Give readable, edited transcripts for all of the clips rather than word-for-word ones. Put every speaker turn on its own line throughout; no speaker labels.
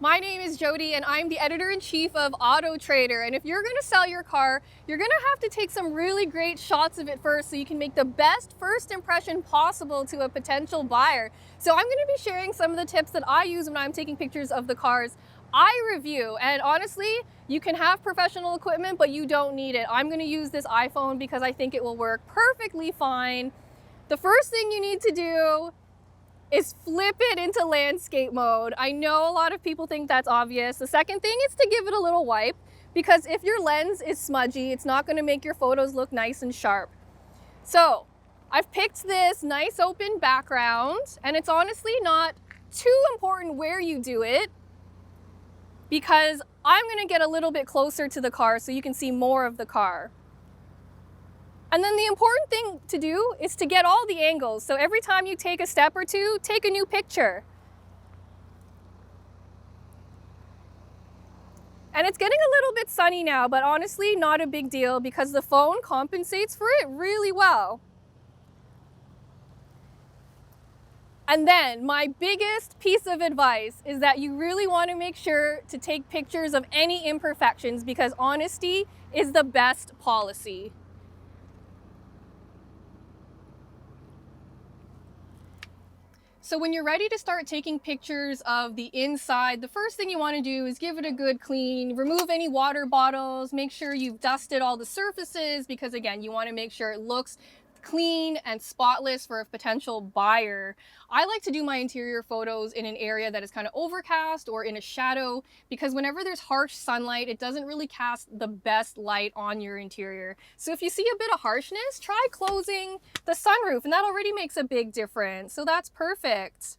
My name is Jody and I'm the editor-in-chief of Auto Trader. And if you're going to sell your car, you're going to have to take some really great shots of it first so you can make the best first impression possible to a potential buyer. So I'm going to be sharing some of the tips that I use when I'm taking pictures of the cars I review. And honestly, you can have professional equipment, but you don't need it. I'm going to use this iPhone because I think it will work perfectly fine. The first thing you need to do is flip it into landscape mode. I know a lot of people think that's obvious. The second thing is to give it a little wipe, because if your lens is smudgy, it's not going to make your photos look nice and sharp. So I've picked this nice open background, and it's honestly not too important where you do it, because I'm going to get a little bit closer to the car so you can see more of the car. And then the important thing to do is to get all the angles. So every time you take a step or two, take a new picture. And it's getting a little bit sunny now, but honestly, not a big deal because the phone compensates for it really well. And then my biggest piece of advice is that you really want to make sure to take pictures of any imperfections, because honesty is the best policy. So when you're ready to start taking pictures of the inside, the first thing you want to do is give it a good clean, remove any water bottles, make sure you've dusted all the surfaces, because again, you want to make sure it looks clean and spotless for a potential buyer. I like to do my interior photos in an area that is kind of overcast or in a shadow, because whenever there's harsh sunlight, it doesn't really cast the best light on your interior. So if you see a bit of harshness, try closing the sunroof, and that already makes a big difference. So that's perfect.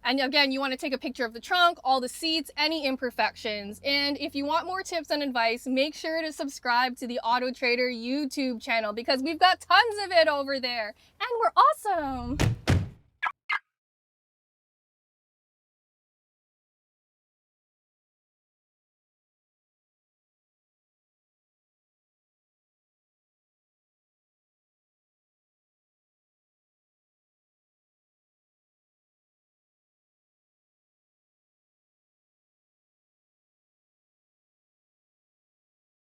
And again, you want to take a picture of the trunk, all the seats, any imperfections. And if you want more tips and advice, make sure to subscribe to the Auto Trader YouTube channel, because we've got tons of it over there and we're awesome.